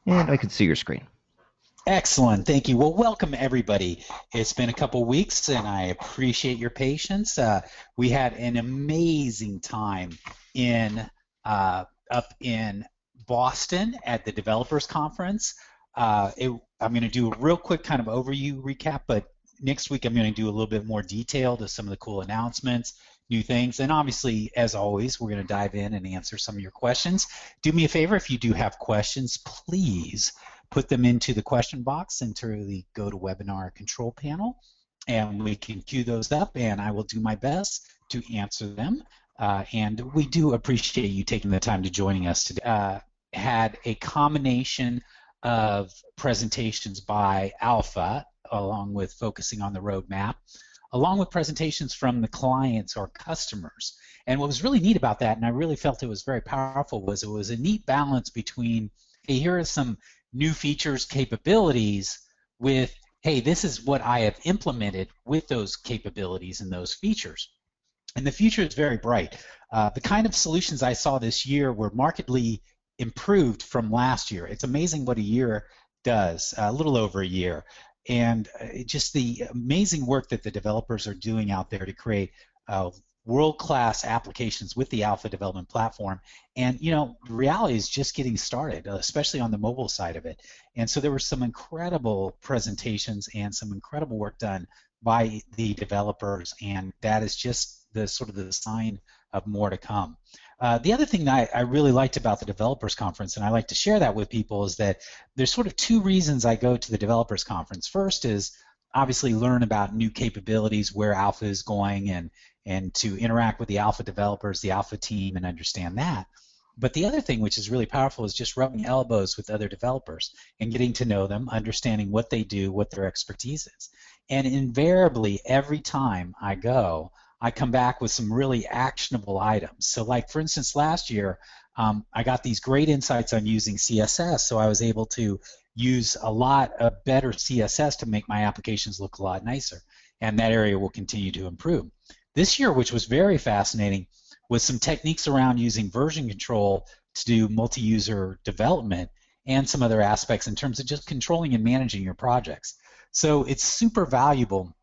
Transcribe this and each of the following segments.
And I can see your screen. Excellent, thank you. Well, welcome everybody. It's been a couple weeks and I appreciate your patience. We had an amazing time in up in Boston at the Developers Conference. I'm going to do a real quick kind of overview recap, but next week I'm going to do a little bit more detail to some of the cool announcements, new things, and obviously, as always, we're going to dive in and answer some of your questions. Do me a favor, if you do have questions, please put them into the question box into the GoToWebinar control panel, and we can queue those up, and I will do my best to answer them. And we do appreciate you taking the time to joining us today. Had a combination of presentations by Alpha, along with focusing on the roadmap, along with presentations from the clients or customers. And what was really neat about that, and I really felt it was very powerful, was it was a neat balance between, hey, here are some new features, capabilities, with, hey, this is what I have implemented with those capabilities and those features. And the future is very bright. The kind of solutions I saw this year were markedly improved from last year. It's amazing what a year does, a little over a year. And just the amazing work that the developers are doing out there to create world-class applications with the Alpha development platform. And you know, the reality is just getting started, especially on the mobile side of it. And so there were some incredible presentations and some incredible work done by the developers, and that is just the sort of the sign of more to come. The other thing that I really liked about the Developers Conference, and I like to share that with people, is that there's sort of two reasons I go to the Developers Conference. First is obviously learn about new capabilities, where Alpha is going, and to interact with the Alpha developers, the Alpha team, and understand that. But the other thing, which is really powerful, is just rubbing elbows with other developers and getting to know them, understanding what they do, what their expertise is. And invariably, every time I go, I come back with some really actionable items. So like, for instance, last year, I got these great insights on using CSS, so I was able to use a lot of better CSS to make my applications look a lot nicer, and that area will continue to improve. This year, which was very fascinating, was some techniques around using version control to do multi-user development and some other aspects in terms of just controlling and managing your projects. So it's super valuable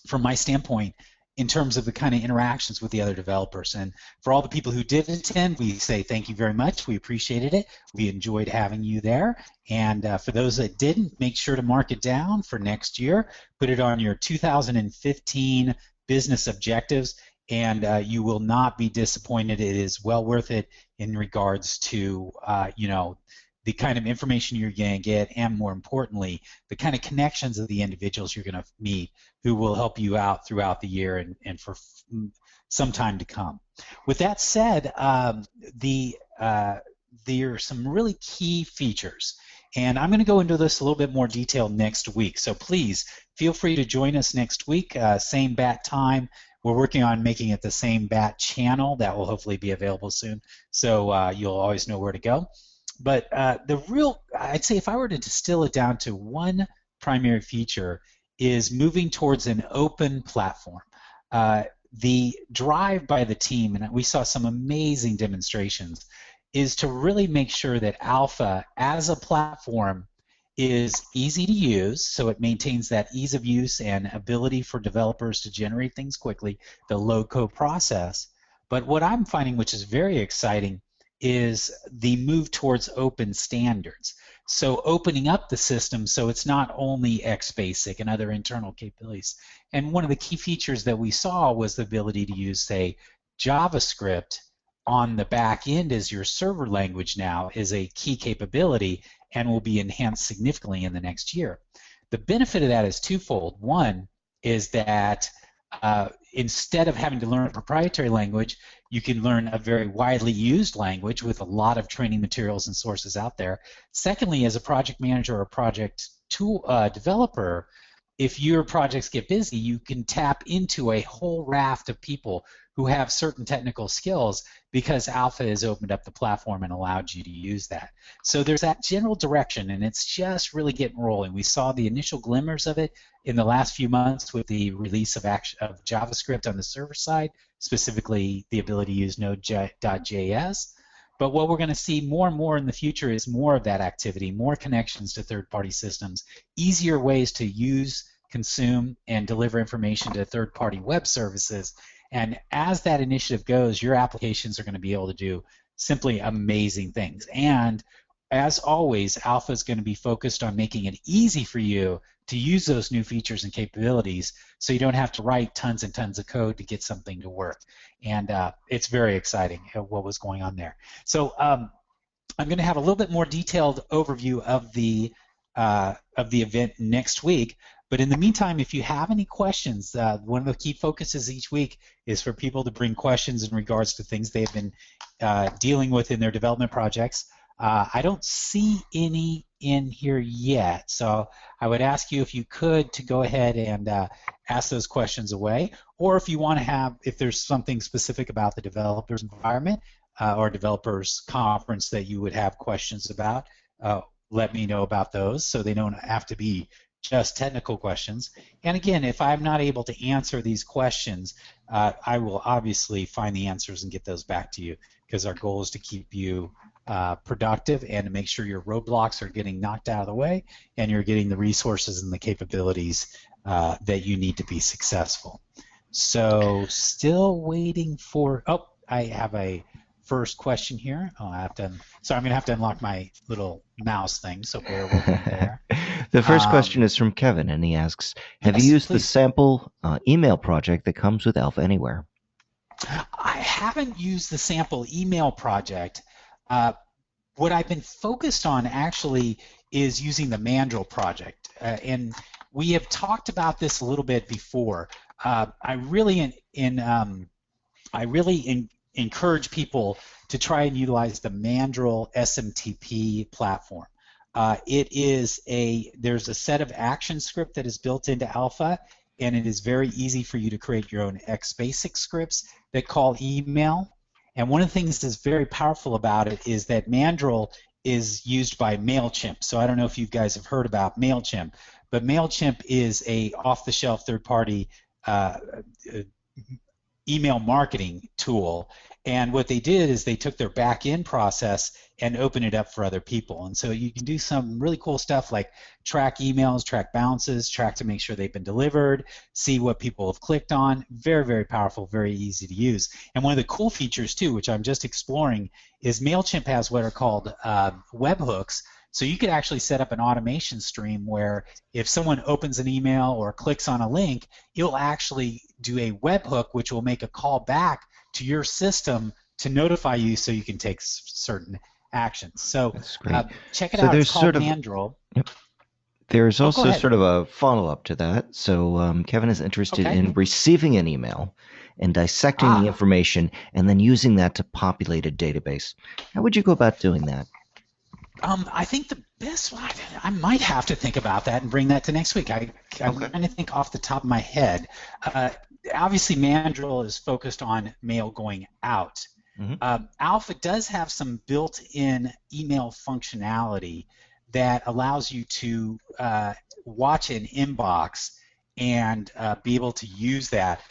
from my standpoint in terms of the kind of interactions with the other developers. And for all the people who did attend, we say thank you very much. We appreciated it. We enjoyed having you there. And for those that didn't, make sure to mark it down for next year. Put it on your 2015 business objectives, and you will not be disappointed. It is well worth it in regards to you know, the kind of information you're going to get, and more importantly, the kind of connections of the individuals you're going to meet who will help you out throughout the year and for some time to come. With that said, there are some really key features, and I'm going to go into this a little bit more detail next week. So please feel free to join us next week, same bat time. We're working on making it the same bat channel. That will hopefully be available soon, so you'll always know where to go. But I'd say if I were to distill it down to one primary feature, is moving towards an open platform. The drive by the team, and we saw some amazing demonstrations, is to really make sure that Alpha as a platform is easy to use, so it maintains that ease of use and ability for developers to generate things quickly, the low-code process. But what I'm finding, which is very exciting, is the move towards open standards. So opening up the system so it's not only XBasic and other internal capabilities. And one of the key features that we saw was the ability to use, say, JavaScript on the back end as your server language now is a key capability and will be enhanced significantly in the next year. The benefit of that is twofold. One is that instead of having to learn a proprietary language, you can learn a very widely used language with a lot of training materials and sources out there. Secondly, as a project manager or project tool developer, if your projects get busy, you can tap into a whole raft of people who have certain technical skills because Alpha has opened up the platform and allowed you to use that. So there's that general direction, and it's just really getting rolling. We saw the initial glimmers of it in the last few months with the release of JavaScript on the server side, specifically the ability to use Node.js. But what we're going to see more and more in the future is more of that activity, more connections to third-party systems, easier ways to use, consume, and deliver information to third-party web services. And as that initiative goes, your applications are going to be able to do simply amazing things. And as always, Alpha is going to be focused on making it easy for you to use those new features and capabilities so you don't have to write tons and tons of code to get something to work. And it's very exciting what was going on there. So I'm going to have a little bit more detailed overview of the event next week. But in the meantime, if you have any questions, one of the key focuses each week is for people to bring questions in regards to things they've been dealing with in their development projects. I don't see any in here yet, so I would ask you if you could to go ahead and ask those questions away, or if you want to have, if there's something specific about the developers environment or developers conference that you would have questions about, let me know about those so they don't have to be just technical questions. And again, if I'm not able to answer these questions, I will obviously find the answers and get those back to you, because our goal is to keep you productive and to make sure your roadblocks are getting knocked out of the way and you're getting the resources and the capabilities that you need to be successful. So still waiting for, oh, I have a first question here. Oh, I have to, so I'm going to have to unlock my little mouse thing, so bear with me there. The first question is from Kevin, and he asks, have yes, you used please. the sample email project that comes with Alpha Anywhere? I haven't used the sample email project. What I've been focused on actually is using the Mandrill project, and we have talked about this a little bit before. I really encourage people to try and utilize the Mandrill SMTP platform. There's a set of action script that is built into Alpha, and it is very easy for you to create your own XBasic scripts that call email. And one of the things that's very powerful about it is that Mandrill is used by MailChimp. So I don't know if you guys have heard about MailChimp, but MailChimp is a off-the-shelf third-party email marketing tool. And what they did is they took their back-end process and opened it up for other people. And so you can do some really cool stuff like track emails, track bounces, track to make sure they've been delivered, see what people have clicked on. Very, very powerful, very easy to use. And one of the cool features too, which I'm just exploring, is MailChimp has what are called webhooks. So you could actually set up an automation stream where if someone opens an email or clicks on a link, it'll actually do a webhook which will make a call back to your system to notify you so you can take certain actions. So check it out. It's called Mandrill. Yep. There's also sort of a follow-up to that. So Kevin is interested in receiving an email and dissecting the information and then using that to populate a database. How would you go about doing that? I think the best one, I might have to think about that and bring that to next week. I'm trying to think off the top of my head. Obviously, Mandrill is focused on mail going out. Mm-hmm. Alpha does have some built-in email functionality that allows you to watch an inbox and be able to use that.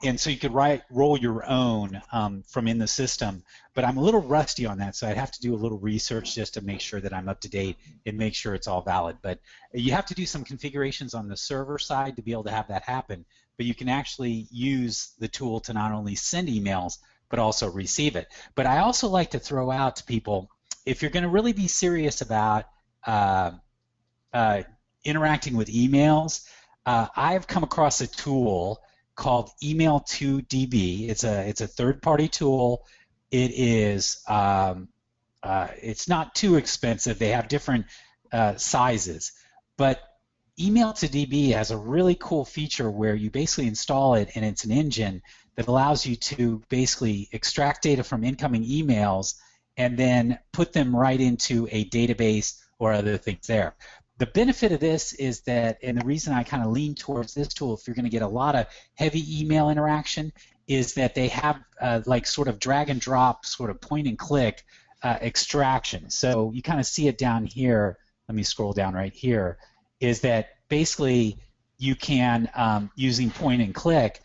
And so you could roll your own from in the system, but I'm a little rusty on that, so I'd have to do a little research just to make sure that I'm up to date and make sure it's all valid. But you have to do some configurations on the server side to be able to have that happen, but you can actually use the tool to not only send emails, but also receive it. But I also like to throw out to people, if you're going to really be serious about interacting with emails, I've come across a tool called Email2DB. It's a third-party tool. It is it's not too expensive. They have different sizes, but Email2DB has a really cool feature where you basically install it, and it's an engine that allows you to basically extract data from incoming emails and then put them right into a database or other things there. The benefit of this is that, and the reason I kind of lean towards this tool if you're going to get a lot of heavy email interaction, is that they have like sort of drag and drop, sort of point and click extraction. So you kind of see it down here. Let me scroll down right here. Is that basically you can, using point and click,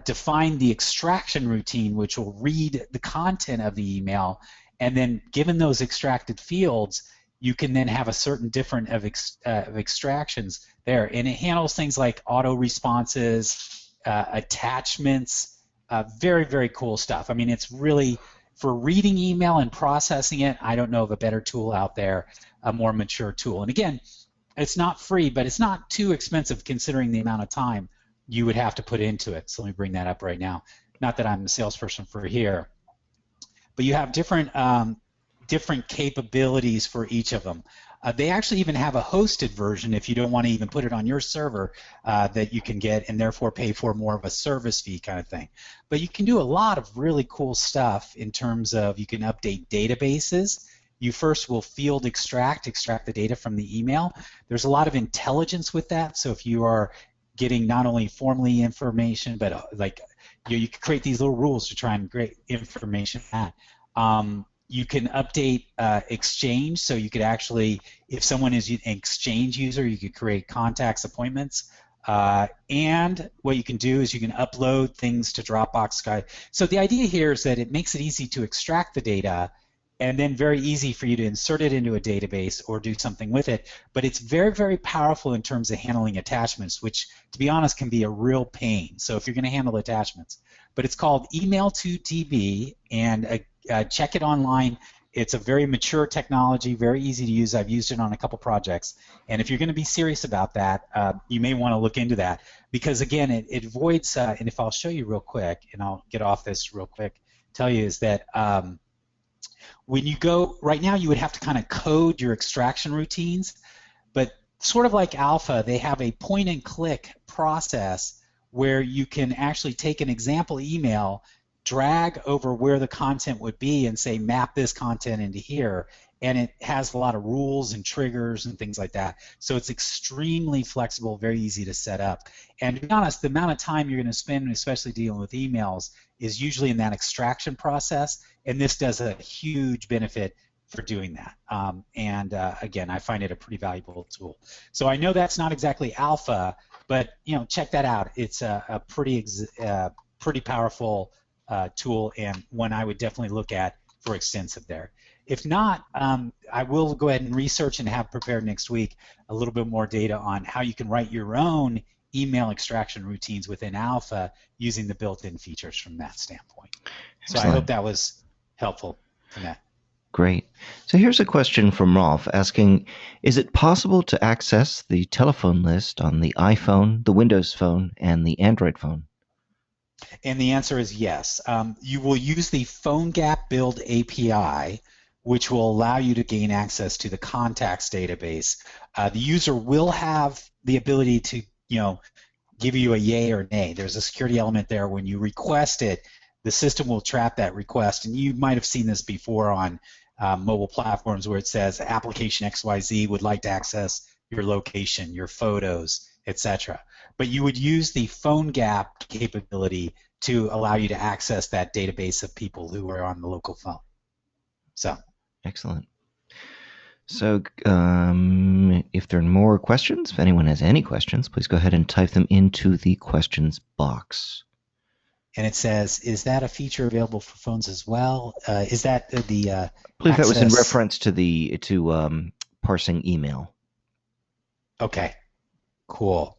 define the extraction routine, which will read the content of the email, and then given those extracted fields, you can then have a certain different of extractions there. And it handles things like auto responses, attachments, very, very cool stuff. I mean, it's really, for reading email and processing it, I don't know of a better tool out there, a more mature tool. And again, it's not free, but it's not too expensive considering the amount of time you would have to put into it. So let me bring that up right now. Not that I'm a salesperson for here, but you have different different capabilities for each of them. They actually even have a hosted version if you don't want to even put it on your server that you can get and therefore pay for more of a service fee kind of thing. But you can do a lot of really cool stuff in terms of you can update databases. You first will field extract the data from the email. There's a lot of intelligence with that. So if you are getting not only formally information, but like you can create these little rules to try and create information at. You can update Exchange, so you could actually, if someone is an Exchange user, you could create contacts, appointments, and what you can do is you can upload things to Dropbox. So the idea here is that it makes it easy to extract the data, and then very easy for you to insert it into a database or do something with it. But it's very, very powerful in terms of handling attachments, which, to be honest, can be a real pain. So if you're going to handle attachments. But it's called Email to DB, and check it online. It's a very mature technology, very easy to use. I've used it on a couple projects. And if you're going to be serious about that, you may want to look into that. Because, again, it avoids, and if I'll show you real quick, and I'll get off this real quick, tell you is that when you go, right now you would have to kind of code your extraction routines, but sort of like Alpha, they have a point and click process where you can actually take an example email, drag over where the content would be and say map this content into here, and it has a lot of rules and triggers and things like that. So it's extremely flexible, very easy to set up. And to be honest, the amount of time you're going to spend, especially dealing with emails, is usually in that extraction process, and this does a huge benefit for doing that. Again, I find it a pretty valuable tool. So I know that's not exactly alpha, but check that out. It's a pretty powerful tool, and one I would definitely look at for extensive there. If not, I will go ahead and research and have prepared next week a little bit more data on how you can write your own email extraction routines within Alpha using the built-in features from that standpoint. Excellent. So I hope that was helpful from that. Great. So here's a question from Rolf asking, is it possible to access the telephone list on the iPhone, the Windows Phone, and the Android phone? And the answer is yes. You will use the PhoneGap Build API, which will allow you to gain access to the contacts database. The user will have the ability to, give you a yay or nay. There's a security element there. When you request it, the system will trap that request. And you might have seen this before on mobile platforms where it says application XYZ would like to access your location, your photos, etc. But you would use the PhoneGap capability to allow you to access that database of people who are on the local phone. So. Excellent. So if there are more questions, if anyone has any questions, please go ahead and type them into the questions box. And it says, is that a feature available for phones as well? Is that the I believe that was in reference to parsing email. Okay, cool.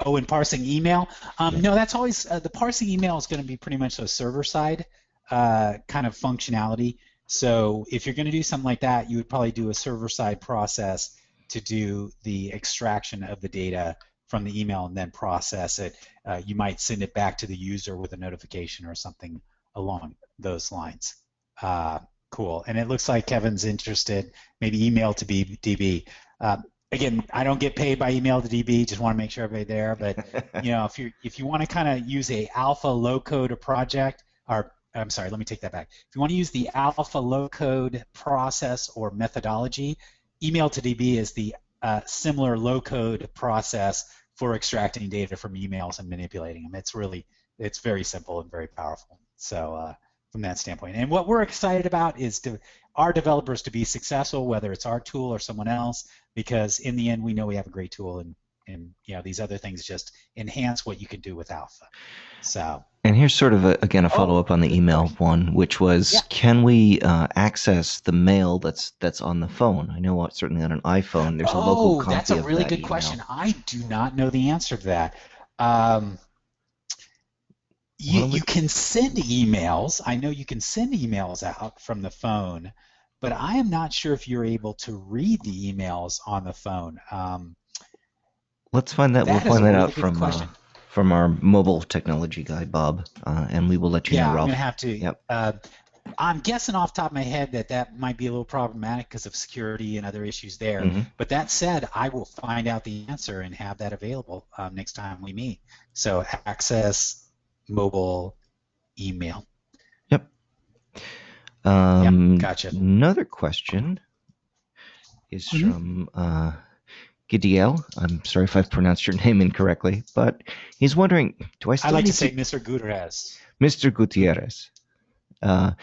Oh, and parsing email? No, that's always, the parsing email is going to be pretty much a server-side kind of functionality. So if you're going to do something like that, you would probably do a server-side process to do the extraction of the data from the email and then process it. You might send it back to the user with a notification or something along those lines. Cool. And it looks like Kevin's interested, maybe email to DB. Again, I don't get paid by email to DB. Just want to make sure everybody there. But if you want to kind of use a alpha low-code project, or I'm sorry, let me take that back. If you want to use the alpha low-code process or methodology, email to DB is the similar low-code process for extracting data from emails and manipulating them. It's very simple and very powerful. So from that standpoint, and what we're excited about is our developers to be successful, whether it's our tool or someone else, because in the end we know we have a great tool in and these other things just enhance what you can do with alpha. So. And here's sort of again a follow up on the email one, which was, can we access the mail that's on the phone? I know certainly on an iPhone there's a local copy that's a of really that good email. question. I do not know the answer to that. You can send emails. I know you can send emails out from the phone, but I am not sure if you're able to read the emails on the phone. Let's find that. We'll find that out from our mobile technology guy, Bob, and we will let you know, Ralph. I'm going to have to. Yep. I'm guessing off the top of my head that might be a little problematic because of security and other issues there. Mm-hmm. But that said, I will find out the answer and have that available next time we meet. So access mobile email. Yep. Gotcha. Another question is from Gidiel. I'm sorry if I've pronounced your name incorrectly, but he's wondering, do I still like to say Mr. Gutierrez. Mr. Gutierrez.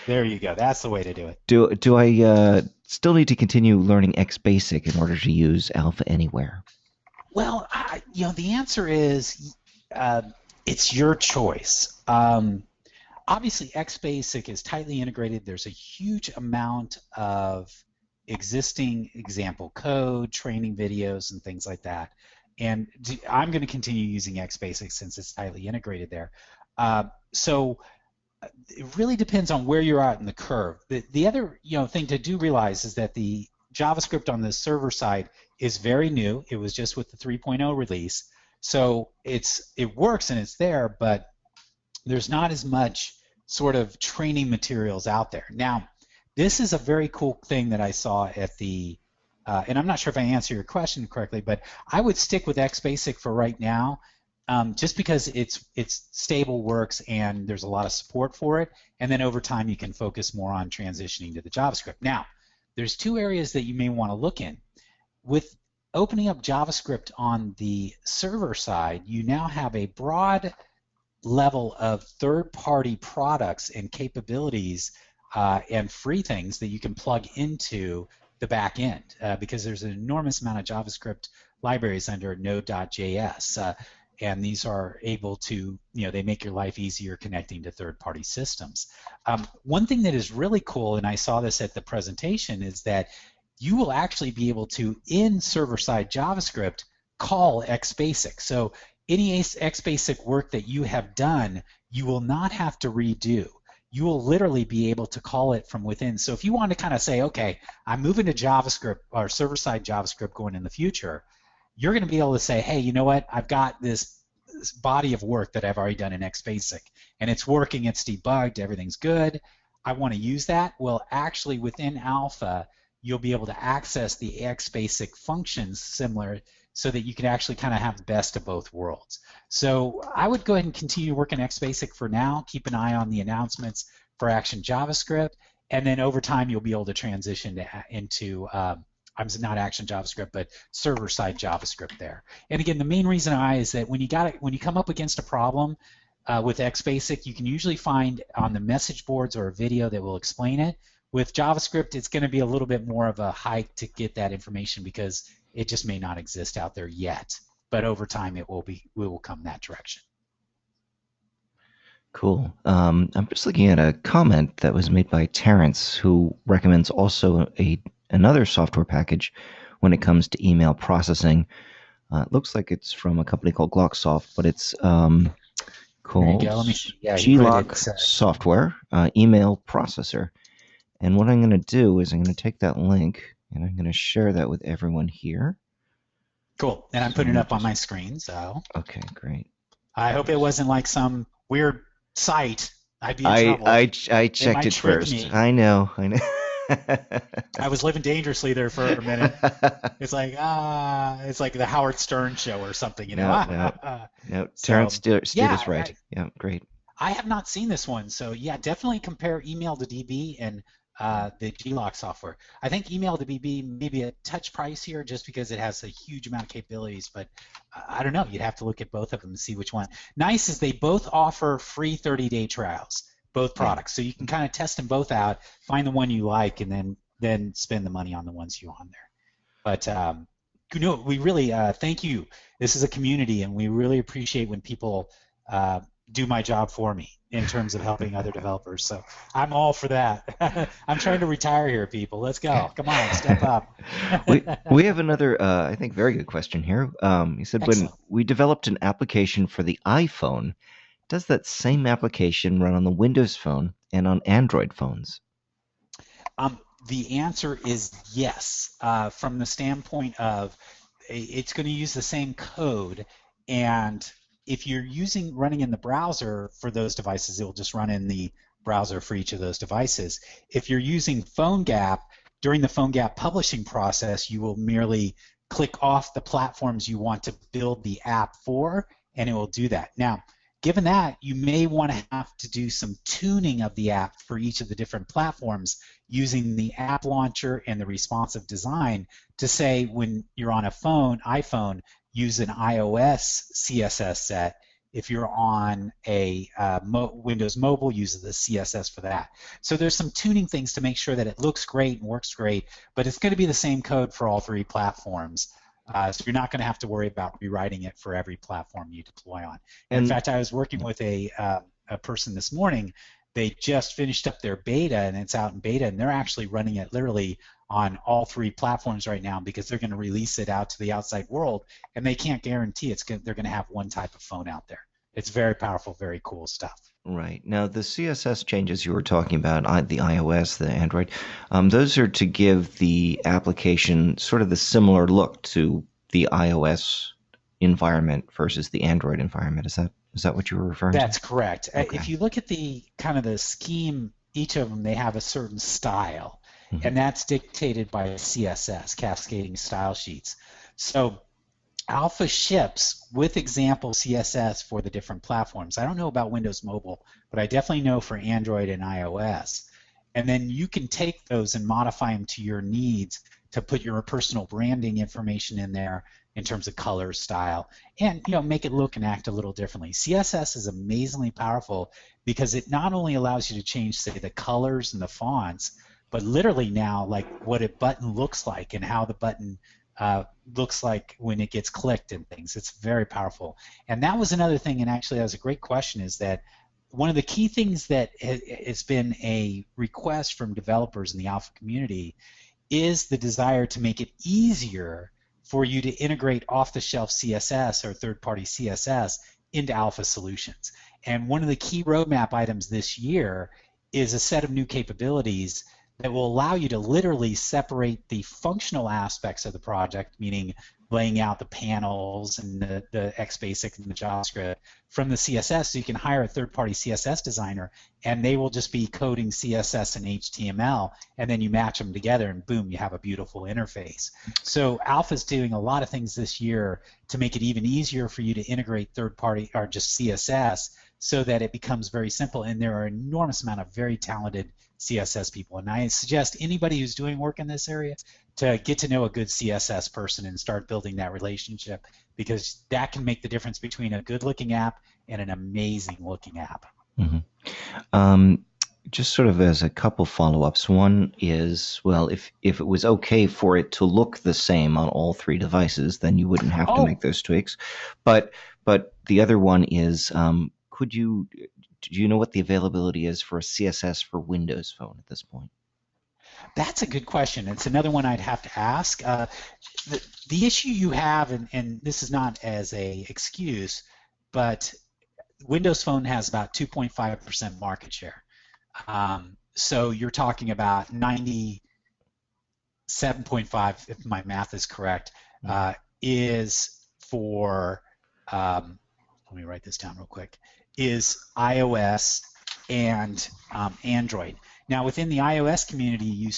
There you go. That's the way to do it. Do I still need to continue learning XBasic in order to use Alpha Anywhere? Well, the answer is it's your choice. Obviously, XBasic is tightly integrated. There's a huge amount of existing example code, training videos, and things like that. And I'm going to continue using XBasic since it's tightly integrated there. So it really depends on where you're at in the curve. The other thing to realize is that the JavaScript on the server side is very new. It was just with the 3.0 release. So it works and it's there, but there's not as much sort of training materials out there. Now, this is a very cool thing that I saw at the, and I'm not sure if I answer your question correctly, but I would stick with XBasic for right now, just because it's stable, works, and there's a lot of support for it, and then over time you can focus more on transitioning to the JavaScript. Now, there's two areas that you may want to look in. With opening up JavaScript on the server side, you now have a broad level of third-party products and capabilities and free things that you can plug into the back end because there's an enormous amount of JavaScript libraries under Node.js, and these are able to, they make your life easier connecting to third-party systems. One thing that is really cool, and I saw this at the presentation, is that you will actually be able to, in server-side JavaScript, call XBasic. So any XBasic work that you have done, you will not have to redo. You will literally be able to call it from within. So if you want to kind of say, okay, I'm moving to JavaScript or server-side JavaScript going in the future, you're going to be able to say, hey, you know what? I've got this body of work that I've already done in XBasic, and it's working, it's debugged, everything's good. I want to use that. Well, actually, within Alpha, you'll be able to access the XBasic functions similar so that you can actually kind of have the best of both worlds. So I would go ahead and continue working XBasic for now. Keep an eye on the announcements for Action JavaScript, and then over time you'll be able to transition into not Action JavaScript, but server-side JavaScript there. And again, the main reason is that when you come up against a problem with XBasic, you can usually find on the message boards or a video that will explain it. With JavaScript, it's going to be a little bit more of a hike to get that information because it just may not exist out there yet. But over time, we will come that direction. Cool. I'm just looking at a comment that was made by Terrence, who recommends also another software package when it comes to email processing. It looks like it's from a company called Glocksoft, but it's called Geoloc Software Email Processor. And what I'm going to do is I'm going to take that link and I'm going to share that with everyone here. Cool. And I'm putting it up on my screen. So. Okay, great. I hope it wasn't like some weird site. I'd be in trouble. I checked it first. Me. I know. I was living dangerously there for a minute. It's like the Howard Stern show or something, No, Terrence steered us right. Yeah, great. I have not seen this one, so yeah, definitely compare Email to DB and the Geoloc software. I think Email to DB may be a touch pricier just because it has a huge amount of capabilities, but I don't know. You'd have to look at both of them and see which one. Nice is they both offer free 30-day trials, both products, so you can kind of test them both out, find the one you like, and then spend the money on the ones you want there. But we really thank you. This is a community, and we really appreciate when people do my job for me in terms of helping other developers. So I'm all for that. I'm trying to retire here, people. Let's go. Come on, step up. We have another, I think, very good question here. He said, when Excellent. we developed an application for the iPhone, does that same application run on the Windows Phone and on Android phones? The answer is yes, from the standpoint of it's going to use the same code, and if you're running in the browser for those devices, it will just run in the browser for each of those devices. If you're using PhoneGap, during the PhoneGap publishing process, you will merely click off the platforms you want to build the app for, and it will do that. Now, given that, you may want to have to do some tuning of the app for each of the different platforms using the app launcher and the responsive design to say when you're on a iPhone, use an iOS CSS set. If you're on a Windows Mobile, use the CSS for that. So there's some tuning things to make sure that it looks great and works great, but it's going to be the same code for all three platforms. So you're not going to have to worry about rewriting it for every platform you deploy on. And in fact, I was working with a person this morning. They just finished up their beta, and it's out in beta, and they're actually running it literally on all three platforms right now because they're going to release it out to the outside world, and they can't guarantee they're going to have one type of phone out there. It's very powerful, very cool stuff. Right. Now, the CSS changes you were talking about, the iOS, the Android, those are to give the application sort of the similar look to the iOS environment versus the Android environment. Is that what you were referring to? That's correct. Okay. If you look at the kind of the scheme, each of them, they have a certain style, Mm-hmm. and that's dictated by CSS, cascading style sheets. So Alpha ships with example CSS for the different platforms. I don't know about Windows Mobile, but I definitely know for Android and iOS. And then you can take those and modify them to your needs to put your personal branding information in there in terms of color, style, and make it look and act a little differently. CSS is amazingly powerful because it not only allows you to change, say, the colors and the fonts, but literally now like what a button looks like and how the button looks like when it gets clicked and things. It's very powerful. And that was another thing, and actually that was a great question, is that one of the key things that has been a request from developers in the Alpha community is the desire to make it easier for you to integrate off-the-shelf CSS or third-party CSS into Alpha solutions. And one of the key roadmap items this year is a set of new capabilities that will allow you to literally separate the functional aspects of the project, meaning laying out the panels and the XBasic and the JavaScript, from the CSS, so you can hire a third-party CSS designer, and they will just be coding CSS and HTML, and then you match them together, and boom, you have a beautiful interface. So Alpha's doing a lot of things this year to make it even easier for you to integrate third-party or just CSS, so that it becomes very simple, and there are an enormous amount of very talented CSS people, and I suggest anybody who's doing work in this area to get to know a good CSS person and start building that relationship, because that can make the difference between a good-looking app and an amazing-looking app. Mm-hmm. Just sort of as a couple follow-ups. One is, well, if it was okay for it to look the same on all three devices, then you wouldn't have to make those tweaks. But the other one is, do you know what the availability is for a CSS for Windows Phone at this point? That's a good question. It's another one I'd have to ask. The issue you have, and this is not as a excuse, but Windows Phone has about 2.5% market share. So you're talking about 97.5, if my math is correct, is for, let me write this down real quick, is iOS and Android. Now, within the iOS community,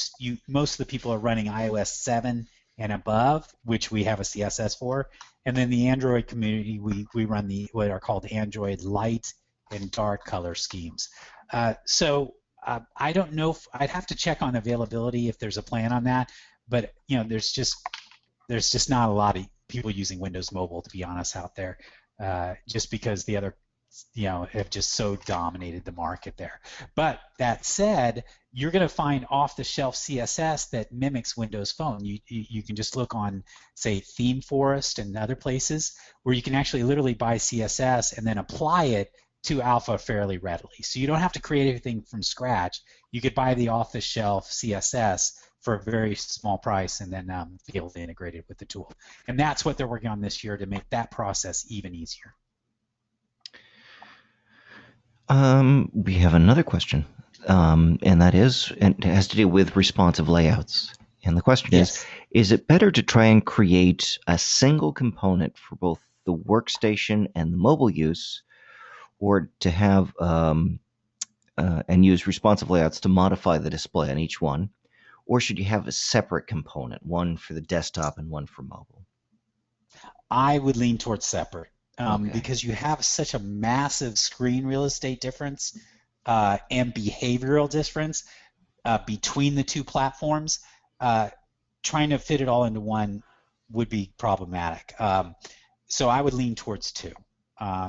most of the people are running iOS 7 and above, which we have a CSS for, and then the Android community, we run what are called Android light and dark color schemes. So I don't know I'd have to check on availability if there's a plan on that, but there's just not a lot of people using Windows Mobile, to be honest, out there, just because the other have just so dominated the market there. But that said, you're going to find off-the-shelf CSS that mimics Windows Phone. You can just look on, say, Theme Forest and other places where you can actually literally buy CSS and then apply it to Alpha fairly readily. So you don't have to create anything from scratch. You could buy the off-the-shelf CSS for a very small price and then be able to integrate it with the tool. And that's what they're working on this year to make that process even easier. We have another question, and that is, and it has to do with responsive layouts. And the question is it better to try and create a single component for both the workstation and the mobile use, or to have and use responsive layouts to modify the display on each one, or should you have a separate component, one for the desktop and one for mobile? I would lean towards separate. Because you have such a massive screen real estate difference and behavioral difference between the two platforms, trying to fit it all into one would be problematic. So I would lean towards two,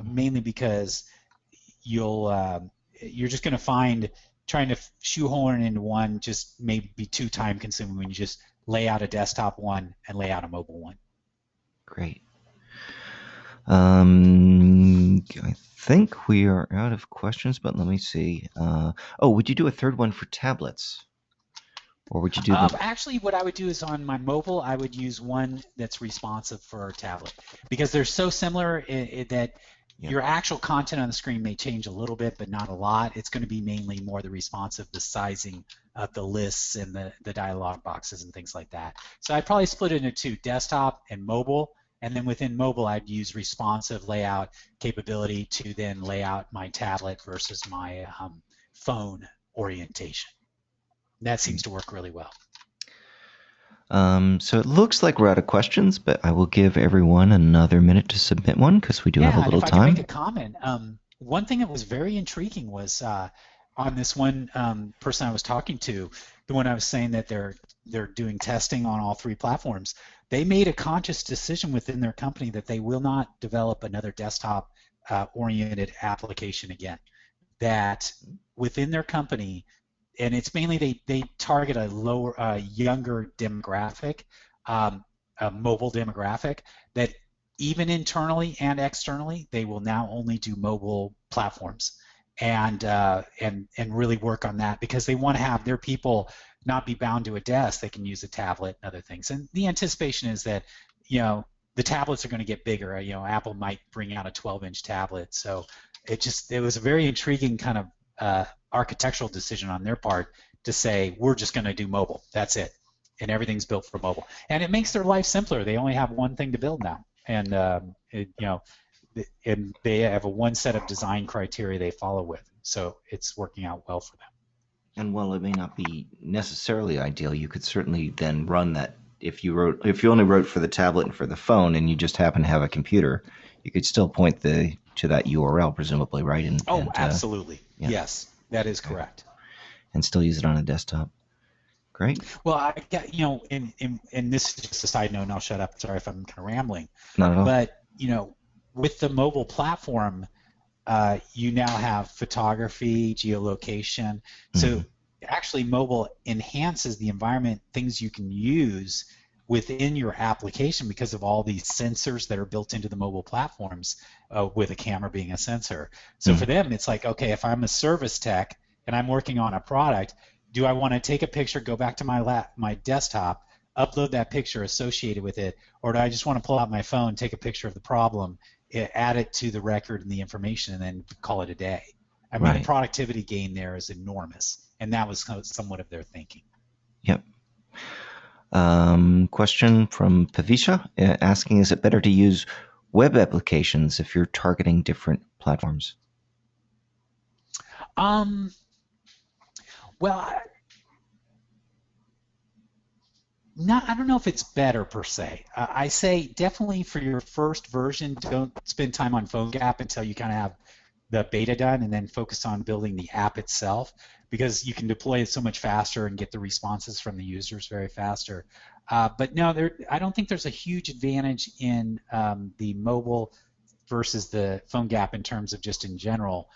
mainly because you're just going to find trying to shoehorn into one just may be too time consuming when you just lay out a desktop one and lay out a mobile one. Great. I think we are out of questions, but let me see. Would you do a third one for tablets? Or would you do actually, what I would do is on my mobile, I would use one that's responsive for a tablet because they're so similar that your actual content on the screen may change a little bit, but not a lot. It's going to be mainly more the responsive, the sizing of the lists and the dialog boxes and things like that. So I'd probably split it into two, desktop and mobile. And then within mobile, I'd use responsive layout capability to then lay out my tablet versus my phone orientation. That seems to work really well. So it looks like we're out of questions, but I will give everyone another minute to submit one because we do have a little time. Yeah, if I can make a comment. One thing that was very intriguing was on this one person I was talking to, the one I was saying that they're doing testing on all three platforms. They made a conscious decision within their company that they will not develop another desktop oriented application again. That within their company, and it's mainly they target a younger demographic, a mobile demographic, that even internally and externally, they will now only do mobile platforms and really work on that because they want to have their people not be bound to a desk. They can use a tablet and other things. And the anticipation is that, the tablets are going to get bigger. Apple might bring out a 12-inch tablet. So it was a very intriguing kind of architectural decision on their part to say, we're just going to do mobile. That's it. And everything's built for mobile. And it makes their life simpler. They only have one thing to build now. And, and they have a one set of design criteria they follow with. So it's working out well for them. And while it may not be necessarily ideal, you could certainly then run that. If you only wrote for the tablet and for the phone, and you just happen to have a computer, you could still point to that URL, presumably, right? Absolutely. Yeah. Yes, that is correct. And still use it on a desktop. Great. Well, and this is just a side note, and I'll shut up. Sorry if I'm kind of rambling. Not at all. But with the mobile platform, you now have photography, geolocation. So actually mobile enhances the environment, things you can use within your application because of all these sensors that are built into the mobile platforms, with a camera being a sensor. So for them, it's like, okay, if I'm a service tech and I'm working on a product, do I want to take a picture, go back to my desktop, upload that picture associated with it, or do I just want to pull out my phone, take a picture of the problem, add it to the record and the information, and then call it a day? I mean, the productivity gain there is enormous, and that was somewhat of their thinking. Yep. Question from Pavisha asking, is it better to use web applications if you're targeting different platforms? Well, I don't know if it's better per se. I say definitely for your first version, don't spend time on PhoneGap until you kind of have the beta done, and then focus on building the app itself, because you can deploy it so much faster and get the responses from the users very faster. But no, I don't think there's a huge advantage in the mobile versus the PhoneGap in terms of just in general.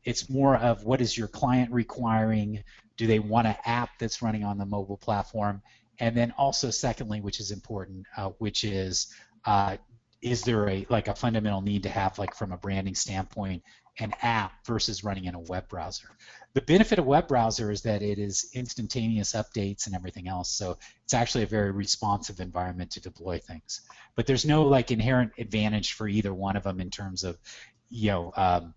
It's more of what is your client requiring? Do they want an app that's running on the mobile platform? And then also, secondly, which is important, which is there a fundamental need to have, like from a branding standpoint, an app versus running in a web browser? The benefit of web browser is that it is instantaneous updates and everything else, so it's actually a very responsive environment to deploy things. But there's no like inherent advantage for either one of them in terms of the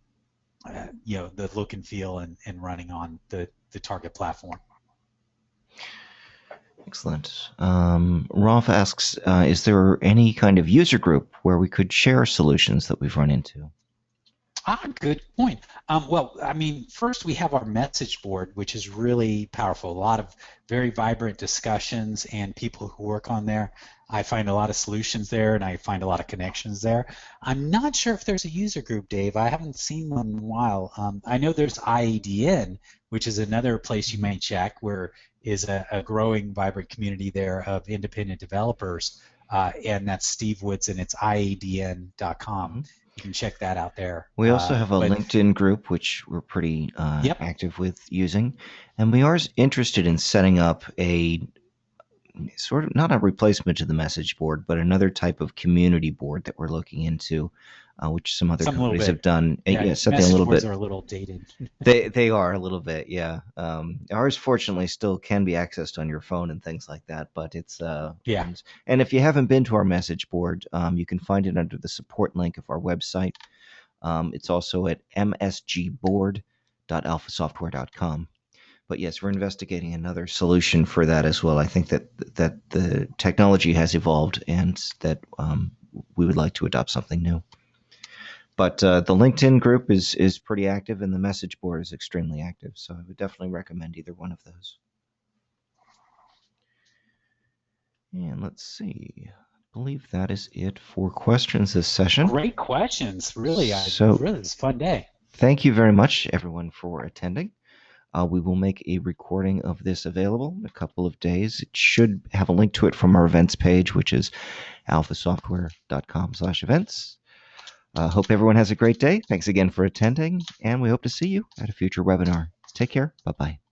look and feel and running on the target platform. Excellent. Rolf asks, is there any kind of user group where we could share solutions that we've run into? Good point. Well, I mean, first we have our message board, which is really powerful. A lot of very vibrant discussions and people who work on there. I find a lot of solutions there, and I find a lot of connections there. I'm not sure if there's a user group, Dave. I haven't seen one in a while. I know there's IADN, which is another place you may check, where is a growing, vibrant community there of independent developers, and that's Steve Woods, and it's iadn.com. Mm-hmm. You can check that out there. We also have a LinkedIn group, which we're pretty active with using. And we are interested in setting up a sort of, not a replacement to the message board, but another type of community board that we're looking into, which some other companies have done. Yeah, something a little bit. Are a little dated. They are a little bit, yeah. Ours, fortunately, still can be accessed on your phone and things like that, but it's And if you haven't been to our message board, you can find it under the support link of our website. It's also at msgboard.alphasoftware.com. But yes, we're investigating another solution for that as well. I think that the technology has evolved, and that we would like to adopt something new. But the LinkedIn group is pretty active, and the message board is extremely active. So I would definitely recommend either one of those. And let's see. I believe that is it for questions this session. Great questions. Really, it's a fun day. Thank you very much, everyone, for attending. We will make a recording of this available in a couple of days. It should have a link to it from our events page, which is alphasoftware.com/events. Hope everyone has a great day. Thanks again for attending, and we hope to see you at a future webinar. Take care. Bye-bye.